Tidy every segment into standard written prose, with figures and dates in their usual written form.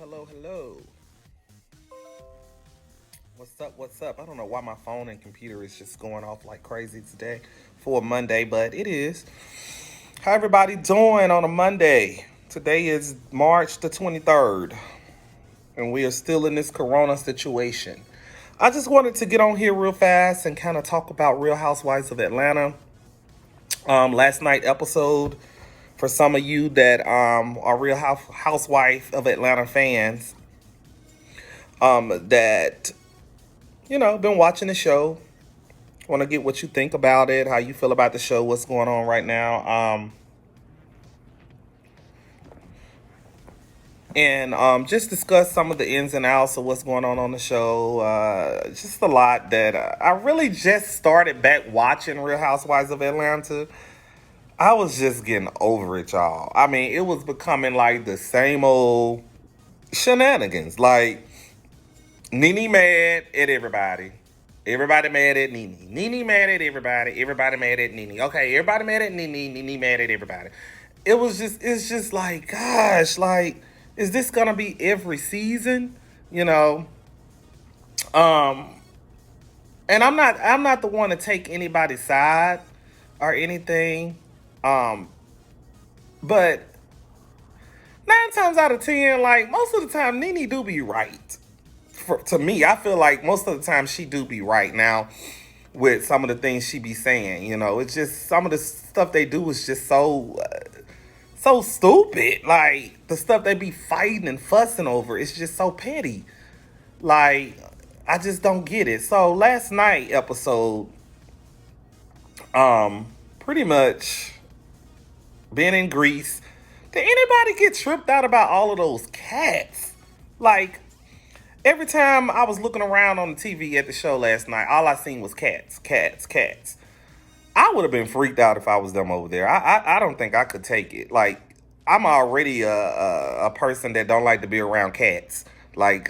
Hello. What's up? I don't know why my phone and computer is just going off like crazy today for a Monday, but it is. How everybody doing on a Monday? Today is March the 23rd, and we are still in this corona situation. I just wanted to get on here real fast and kind of talk about Real Housewives of Atlanta. Last night episode for some of you that are Real Housewife of Atlanta fans that been watching the show. Want to get what you think about it, how you feel about the show, what's going on right now, and just discuss some of the ins and outs of what's going on the show. Just a lot that I really just started back watching Real Housewives of Atlanta. I was just getting over it, y'all. I mean, it was becoming like the same old shenanigans. Like, Nene mad at everybody. Everybody mad at Nene. Nene mad at everybody. Everybody mad at Nene. Okay, everybody mad at Nene. Nene mad at everybody. It's just like, gosh, like, is this gonna be every season? You know, um, and I'm not the one to take anybody's side or anything. Um, but 9 times out of 10, like most of the time, Nene do be right. To me, I feel like most of the time she do be right now with some of the things she be saying. It's just some of the stuff they do is just so stupid. Like the stuff they be fighting and fussing over, it's just so petty. Like I just don't get it. So last night episode, pretty much being in Greece. Did anybody get tripped out about all of those cats? Like every time I was looking around on the TV at the show last night, all I seen was cats, cats, cats. I would have been freaked out if I was them over there. I don't think I could take it. Like I'm already a person that don't like to be around cats. Like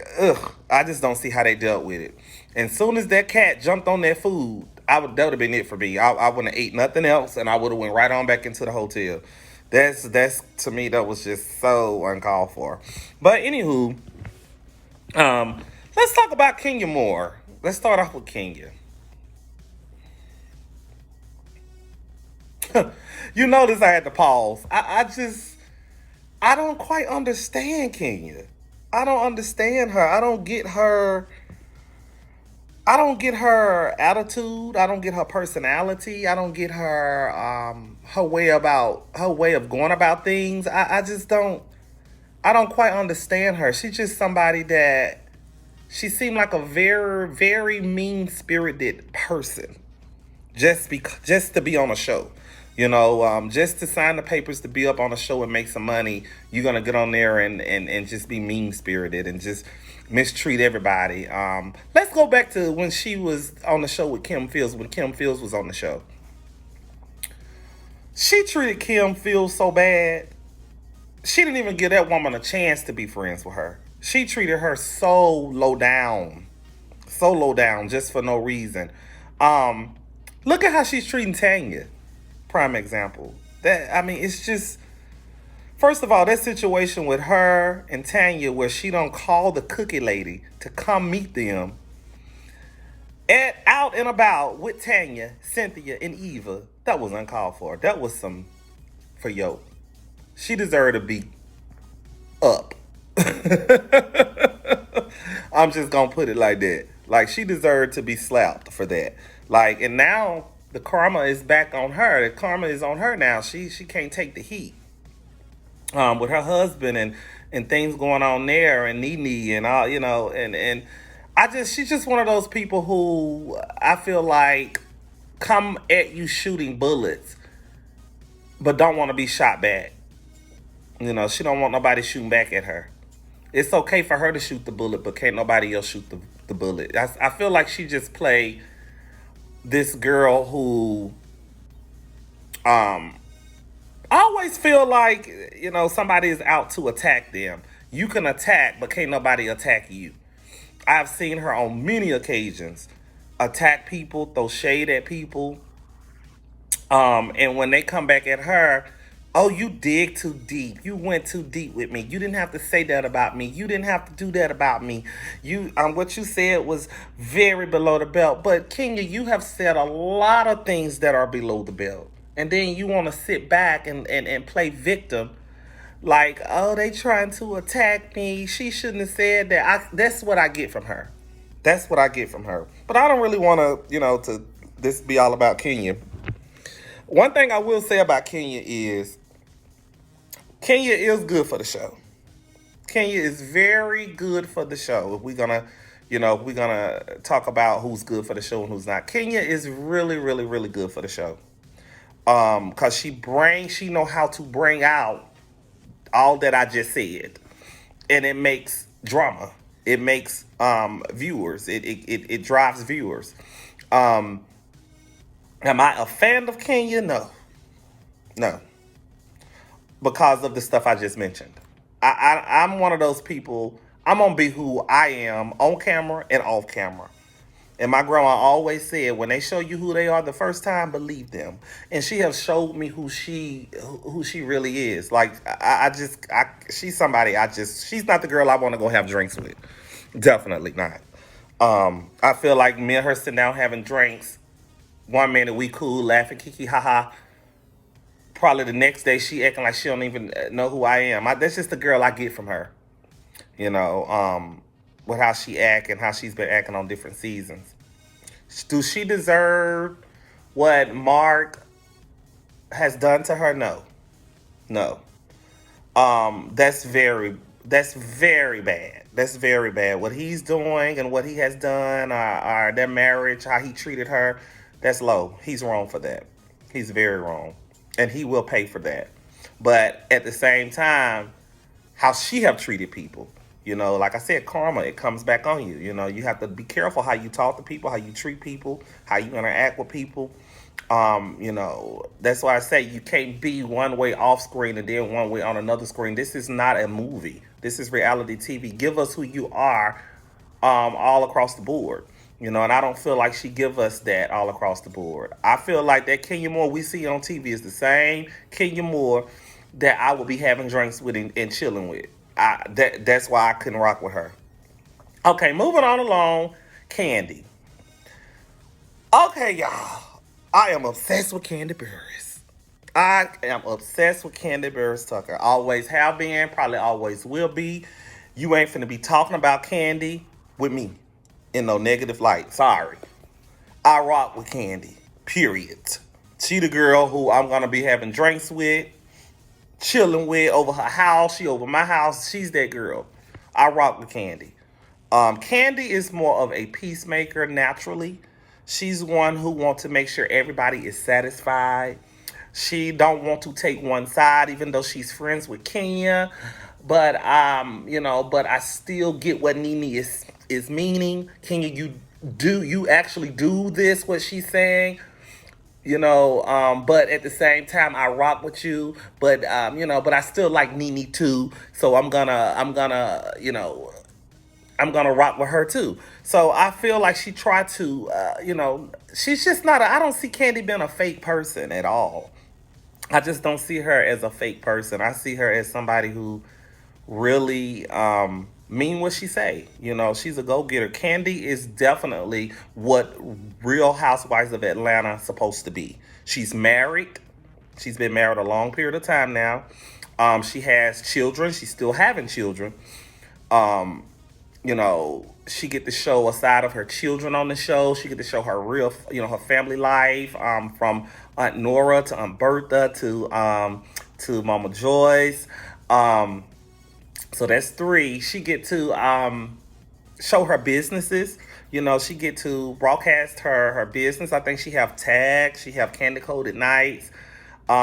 I just don't see how they dealt with it. And soon as that cat jumped on that food, that would have been it for me. I wouldn't have ate nothing else, and I would have went right on back into the hotel. That's to me that was just so uncalled for. But anywho. Let's talk about Kenya more. Let's start off with Kenya. You notice I had to pause. I don't quite understand Kenya. I don't understand her. I don't get her attitude. I don't get her personality. I don't get her way of going about things. I just don't. I don't quite understand her. She's just somebody that she seemed like a very, very mean-spirited person. Just to be on a show. Just to sign the papers to be up on a show and make some money, you're gonna get on there and just be mean-spirited and just mistreat everybody. Let's go back to when she was on the show with Kim Fields, when Kim Fields was on the show. She treated Kim Fields so bad. She didn't even give that woman a chance to be friends with her. She treated her so low down, just for no reason. Look at how she's treating Tanya. Prime example. It's just first of all that situation with her and Tanya, where she don't call the cookie lady to come meet them out and about with Tanya, Cynthia, and Eva. That was uncalled for. That was some for yo. She deserved to be up. I'm just gonna put it like that. Like she deserved to be slapped for that. Like, and now the karma is back on her. The karma is on her now. She can't take the heat. With her husband and things going on there and Nene and all, and she's just one of those people who I feel like come at you shooting bullets, but don't want to be shot back. She don't want nobody shooting back at her. It's okay for her to shoot the bullet, but can't nobody else shoot the bullet. I feel like she just played this girl who, I always feel like, somebody is out to attack them. You can attack, but can't nobody attack you. I've seen her on many occasions attack people, throw shade at people. And when they come back at her, Oh, you dig too deep. You went too deep with me. You didn't have to say that about me. You didn't have to do that about me. You what you said was very below the belt. But Kenya, you have said a lot of things that are below the belt. And then you want to sit back and play victim. Like, oh, they trying to attack me. She shouldn't have said that. That's what I get from her. That's what I get from her. But I don't really want to, to this be all about Kenya. One thing I will say about Kenya is Kenya is good for the show. Kenya is very good for the show. If we're gonna, if we're gonna talk about who's good for the show and who's not, Kenya is really, really, really good for the show. Cause she know how to bring out all that I just said, and it makes drama. It makes viewers. It drives viewers. Um, am I a fan of Kenya? No, no, because of the stuff I just mentioned. I'm one of those people. I'm gonna be who I am on camera and off camera. And my grandma always said, when they show you who they are the first time, believe them. And she has showed me who she really is. Like she's somebody she's not the girl I want to go have drinks with. Definitely not. I feel like me and her sitting down having drinks. One minute we cool, laughing, kiki, haha. Probably the next day she acting like she don't even know who I am. That's just the girl I get from her. You know, with how she act and how she's been acting on different seasons. Do she deserve what Mark has done to her? No, no. That's very bad. That's very bad. What he's doing and what he has done, or their marriage, how he treated her, that's low. He's wrong for that. He's very wrong, and he will pay for that. But at the same time, how she have treated people. Like I said, karma, it comes back on you. You have to be careful how you talk to people, how you treat people, how you interact with people. That's why I say you can't be one way off screen and then one way on another screen. This is not a movie. This is reality TV. Give us who you are, all across the board. And I don't feel like she give us that all across the board. I feel like that Kenya Moore we see on TV is the same Kenya Moore that I would be having drinks with and chilling with. That's why I couldn't rock with her. Okay, moving on along, Candy. Okay, y'all. I am obsessed with Candy Burris. I am obsessed with Candy Burris Tucker. Always have been, probably always will be. You ain't finna be talking about Candy with me in no negative light. Sorry. I rock with Candy. Period. She the girl who I'm gonna be having drinks with, chilling with over her house. She over my house. She's that girl. I rock with Candy. Candy is more of a peacemaker naturally. She's one who wants to make sure everybody is satisfied. She don't want to take one side, even though she's friends with Kenya. But I still get what Nene is meaning. Kenya, you actually do this, what she's saying. But at the same time I rock with you, but I still like Nene too, so I'm gonna rock with her too. So I feel like she tried to, she's just not I don't see Candy being a fake person at all. I just don't see her as a fake person. I see her as somebody who really mean what she say. She's a go-getter. Candy is definitely what Real Housewives of Atlanta supposed to be. She's married. She's been married a long period of time now. She has children. She's still having children. Um, she get to show a side of her children on the show. She get to show her real, her family life, from Aunt Nora to Aunt Bertha to Mama Joyce. So that's three. She get to show her businesses. She get to broadcast her business. I think she have tags. She have Candy Coated Nights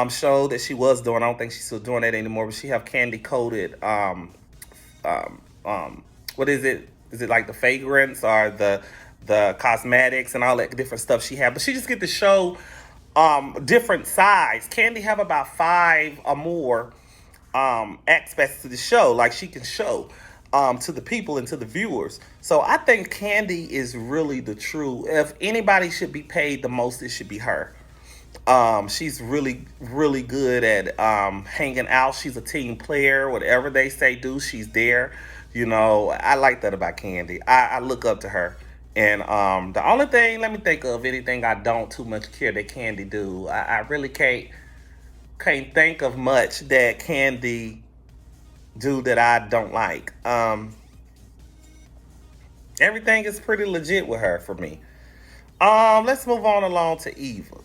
show that she was doing. I don't think she's still doing that anymore. But she have Candy Coated. What is it? Is it like the fragrance or the cosmetics and all that different stuff she have? But she just get to show different sides. Candy have about 5 or more aspects to the show, like she can show to the people and to the viewers. So I think Candy is really the true. If anybody should be paid the most, it should be her. She's really, really good at hanging out. She's a team player. Whatever they say do, she's there. I like that about Candy. I look up to her. And the only thing, let me think of anything I don't too much care that Candy do. I really can't think of much that Candy do that I don't like. Everything is pretty legit with her for me. Let's move on along to Eva.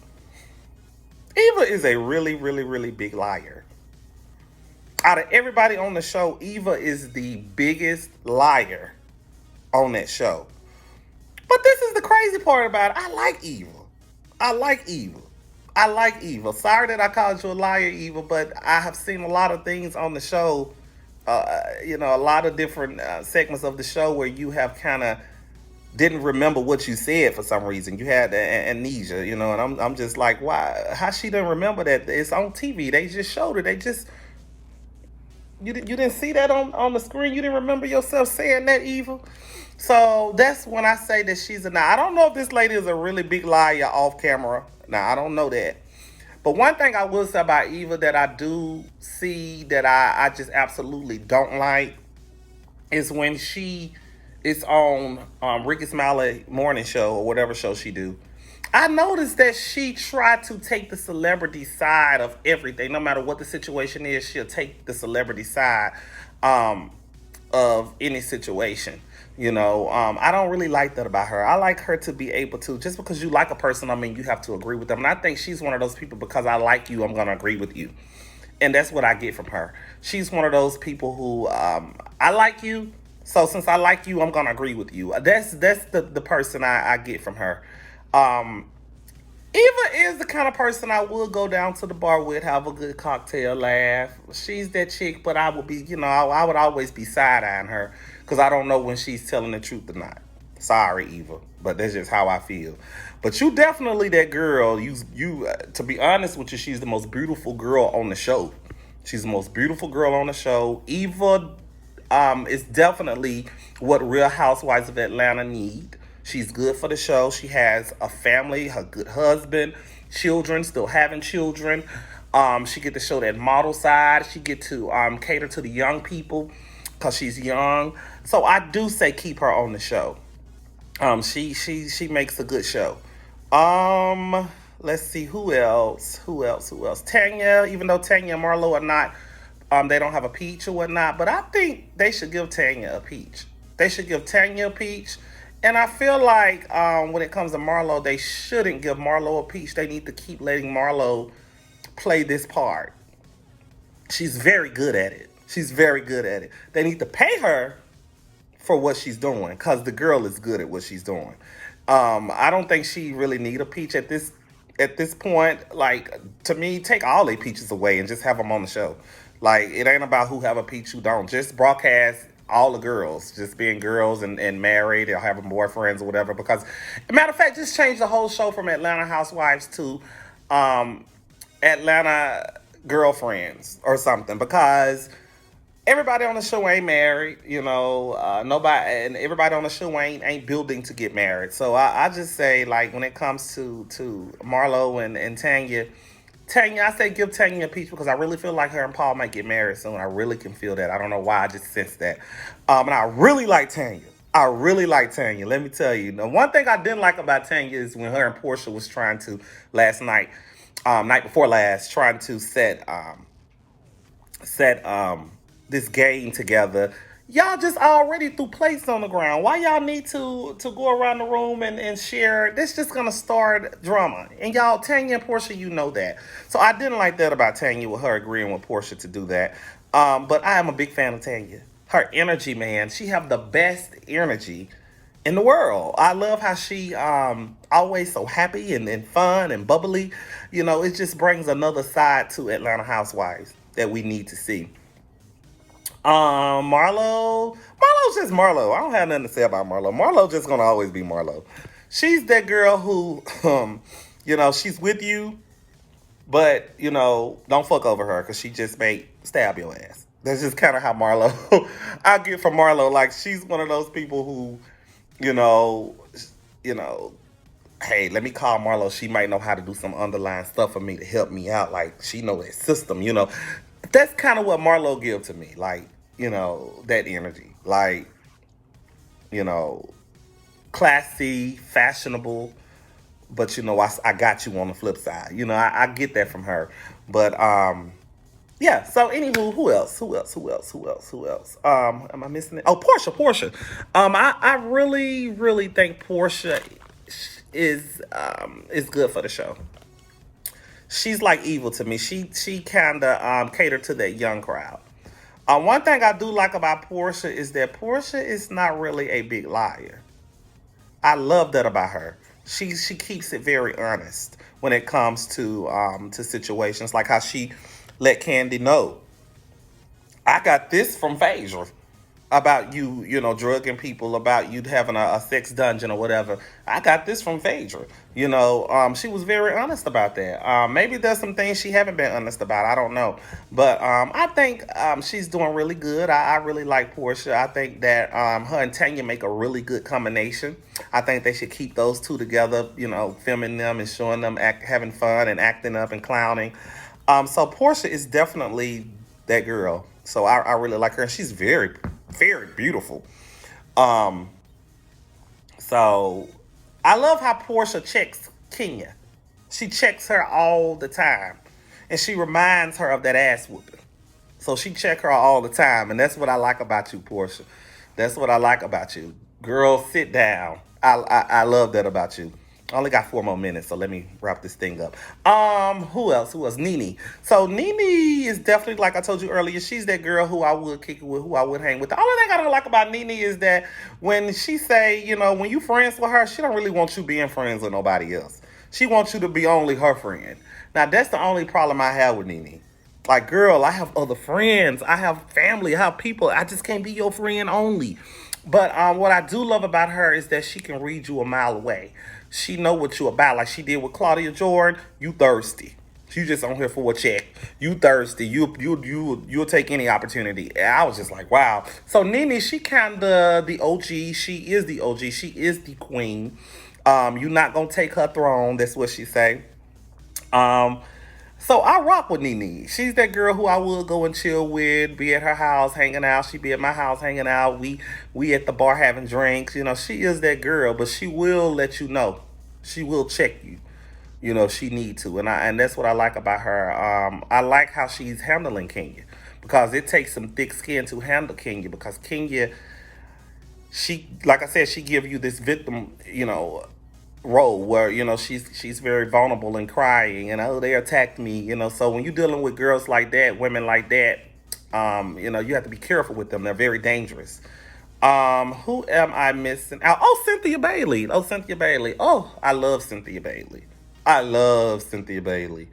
Eva is a really, really, really big liar. Out of everybody on the show, Eva is the biggest liar on that show. But this is the crazy part about it. I like Eva. I like Eva. I like Eva. Sorry that I called you a liar, Eva, but I have seen a lot of things on the show. A lot of different segments of the show where you have kind of didn't remember what you said for some reason. You had amnesia, and I'm just like, why? How she didn't remember that? It's on TV. They just showed it. They just you didn't see that on the screen. You didn't remember yourself saying that, Eva. So that's when I say that she's a lie. I don't know if this lady is a really big liar off camera. Now I don't know that. But one thing I will say about Eva that I do see that I just absolutely don't like is when she is on Ricky Smiley morning show or whatever show she do. I noticed that she tried to take the celebrity side of everything. No matter what the situation is, she'll take the celebrity side of any situation. I don't really like that about her. I like her to be able to, just because you like a person, I mean, you have to agree with them. And I think she's one of those people, because I like you, I'm going to agree with you. And that's what I get from her. She's one of those people who, I like you, so since I like you, I'm going to agree with you. That's the person I get from her. Eva is the kind of person I would go down to the bar with, have a good cocktail, laugh. She's that chick, but I would be, I would always be side-eyeing her because I don't know when she's telling the truth or not. Sorry, Eva, but that's just how I feel. But you definitely that girl. You to be honest with you, she's the most beautiful girl on the show. She's the most beautiful girl on the show. Eva is definitely what Real Housewives of Atlanta need. She's good for the show. She has a family, her good husband, children, still having children. She get to show that model side. She get to cater to the young people because she's young. So I do say keep her on the show. She makes a good show. Let's see who else. Tanya, even though Tanya and Marlo are not, they don't have a peach or whatnot, but I think they should give Tanya a peach. They should give Tanya a peach. And I feel like when it comes to Marlo, they shouldn't give Marlo a peach. They need to keep letting Marlo play this part. She's very good at it. She's very good at it. They need to pay her for what she's doing because the girl is good at what she's doing. I don't think she really need a peach at this point. Like, to me, take all their peaches away and just have them on the show. Like, it ain't about who have a peach, who don't. Just broadcast all the girls just being girls and married or having boyfriends or whatever. Because, matter of fact, just change the whole show from Atlanta Housewives to Atlanta Girlfriends or something. Because everybody on the show ain't married, nobody, and everybody on the show ain't building to get married. So I just say, like, when it comes to Marlo and Tanya, I say give Tanya a peach because I really feel like her and Paul might get married soon. I really can feel that. I don't know why. I just sense that. And I really like Tanya. Let me tell you. Now, one thing I didn't like about Tanya is when her and Portia was trying to last night, night before last, trying to set this game together. Y'all just already threw plates on the ground. Why y'all need to go around the room and share? This just gonna start drama. And y'all, Tanya and Portia, you know that. So I didn't like that about Tanya with her agreeing with Portia to do that. But I am a big fan of Tanya. Her energy, man. She have the best energy in the world. I love how she always so happy and fun and bubbly. It just brings another side to Atlanta Housewives that we need to see. Marlo's just Marlo. I don't have nothing to say about Marlo. Marlo just gonna always be Marlo. She's that girl who, she's with you, but don't fuck over her because she just may stab your ass. That's just kind of how Marlo. I get from Marlo, like she's one of those people who, hey, let me call Marlo. She might know how to do some underlying stuff for me to help me out. Like she know that system, you know. That's kind of what Marlo give to me. Like, you know, that energy. Like, you know, classy, fashionable, but you know, I got you on the flip side. You know, I get that from her. But yeah, so anywho, who else? Who else? Who else? Who else? Who else? Am I missing it? Oh, Portia, Portia. I really, really think Portia is good for the show. She's like evil to me. She kinda catered to that young crowd. One thing I do like about Portia is that Portia is not really a big liar. I love that about her. She keeps it very honest when it comes to situations like how she let Candy know I got this from Phaedra about you, you know, drugging people, about you having a sex dungeon or whatever. I got this from Phaedra. You know, she was very honest about that. Maybe there's some things she haven't been honest about. I don't know, but I think she's doing really good. I really like Portia. I think that her and Tanya make a really good combination. I think they should keep those two together. You know, filming them and showing them having fun and acting up and clowning. So Portia is definitely that girl. So I really like her, and she's very, very beautiful. Um, so I love how Portia checks Kenya. She checks her all the time, and she reminds her of that ass whooping. So she check her all the time, and that's what I like about you, Portia. That's what I like about you, girl. Sit down. I love that about you. I only got 4 more minutes, so let me wrap this thing up. Who else? Who else? Nene. So Nene is definitely, like I told you earlier, she's that girl who I would kick it with, who I would hang with. The only thing I don't like about Nene is that when she say, you know, when you friends with her, she don't really want you being friends with nobody else. She wants you to be only her friend. Now that's the only problem I have with Nene. Like, girl, I have other friends. I have family. I have people. I just can't be your friend only. But what I do love about her is that she can read you a mile away. She know what you about. Like she did with Claudia Jordan. You thirsty. You just on here for a check. You thirsty. You'll take any opportunity. And I was just like, wow. So Nene, she kinda the OG. She is the OG. She is the queen. You're not gonna take her throne. That's what she say. Um, so I rock with Nene. She's that girl who I would go and chill with, be at her house hanging out. She be at my house hanging out. We at the bar having drinks. You know, she is that girl, but she will let you know. She will check you. You know, if she need to, and that's what I like about her. I like how she's handling Kenya because it takes some thick skin to handle Kenya because Kenya, she like I said, she give you this victim, you know, role where you know she's very vulnerable and crying and oh they attacked me, you know. So when you're dealing with girls like that, women like that, you know, you have to be careful with them. They're very dangerous. Who am I missing out? Oh, Cynthia Bailey. Oh, Cynthia Bailey. Oh, I love Cynthia Bailey. I love Cynthia Bailey.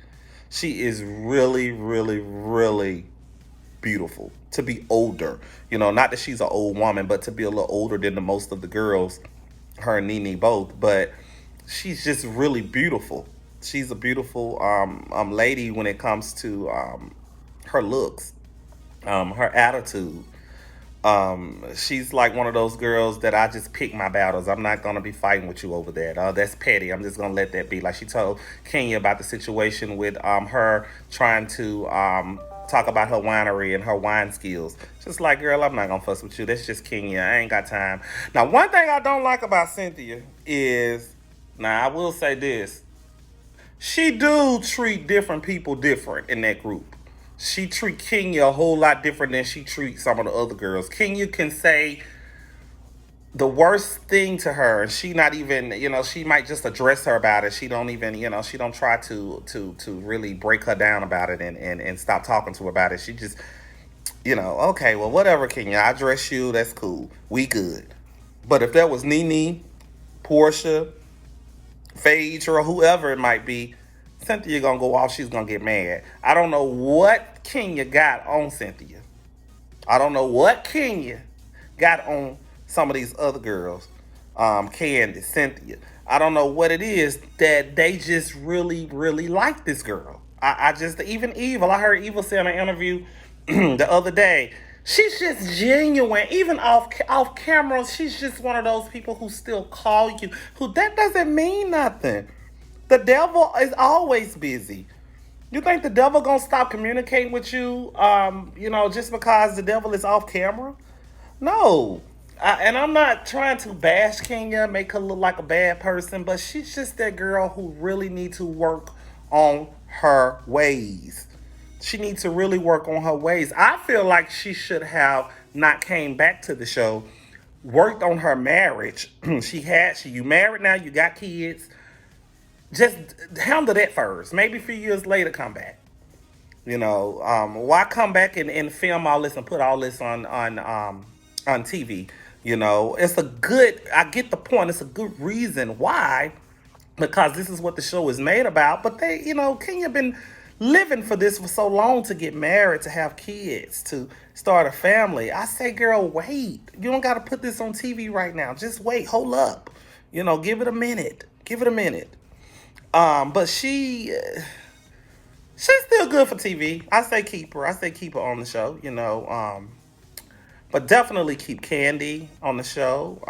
She is really, really, really beautiful to be older. You know, not that she's an old woman, but to be a little older than the most of the girls, her and Nene both. But she's just really beautiful. She's a beautiful lady when it comes to her looks, her attitude. She's like one of those girls that I just pick my battles. I'm not gonna be fighting with you over that. That's petty. I'm just gonna let that be. Like she told Kenya about the situation with her trying to talk about her winery and her wine skills. Just like, girl, I'm not gonna fuss with you. That's just Kenya. I ain't got time. Now, one thing I don't like about Cynthia is, now I will say this: she do treat different people different in that group. She treat Kenya a whole lot different than she treats some of the other girls. Kenya can say the worst thing to her, and she not even, you know, she might just address her about it. She don't even, you know, she don't try to really break her down about it and stop talking to her about it. She just, you know, okay, well, whatever, Kenya, I address you, that's cool. We good. But if that was Nene, Portia, Phage, or whoever it might be, Cynthia gonna go off. She's gonna get mad. I don't know what Kenya got on Cynthia. I don't know what Kenya got on some of these other girls. Candy, Cynthia. I don't know what it is that they just really, really like this girl. I just, even Evil, I heard Evil say in an interview the other day, She's just genuine. Even off camera, she's just one of those people who still call you. Who that doesn't mean nothing. The devil is always busy. You think the devil gonna stop communicating with you? Just because the devil is off camera? No. And I'm not trying to bash Kenya, make her look like a bad person, but she's just that girl who really needs to work on her ways. She needs to really work on her ways. I feel like she should have not came back to the show, worked on her marriage. You married now, you got kids. Just handle that first. Maybe a few years later, come back. Why come back and film all this and put all this on TV? It's a good. I get the point. It's a good reason why, because this is what the show is made about. But Kenya been living for this for so long, to get married, to have kids, to start a family. I say, girl, wait. You don't got to put this on TV right now. Just wait. Hold up. Give it a minute. Give it a minute. But she's still good for TV. I say keep her. I say keep her on the show. But definitely keep Candy on the show.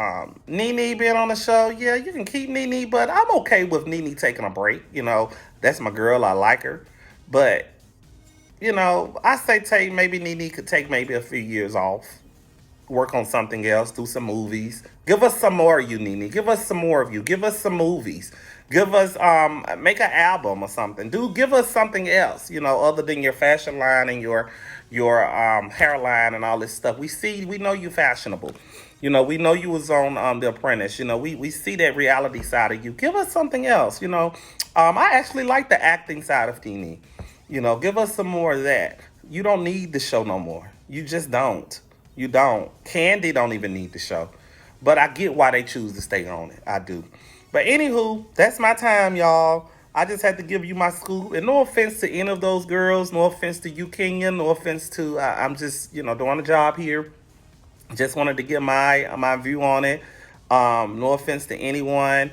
Nene being on the show, yeah, you can keep Nene, but I'm okay with Nene taking a break. That's my girl. I like her. But, I say maybe Nene could take maybe a few years off, work on something else, do some movies. Give us some more of you, Nene. Give us some more of you. Give us some movies. Give us make an album or something. Give us something else, other than your fashion line and your hairline and all this stuff. We know you fashionable. We know you was on The Apprentice. We see that reality side of you. Give us something else. I actually like the acting side of Nene. Give us some more of that. You don't need the show no more. You just don't. You don't. Candy don't even need the show. But I get why they choose to stay on it. I do. But anywho, that's my time, y'all. I just had to give you my scoop. And no offense to any of those girls. No offense to you, Kenya. No offense to, I'm just, doing a job here. Just wanted to give my view on it. No offense to anyone.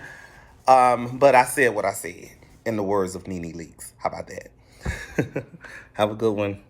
But I said what I said, in the words of Nene Leakes. How about that? Have a good one.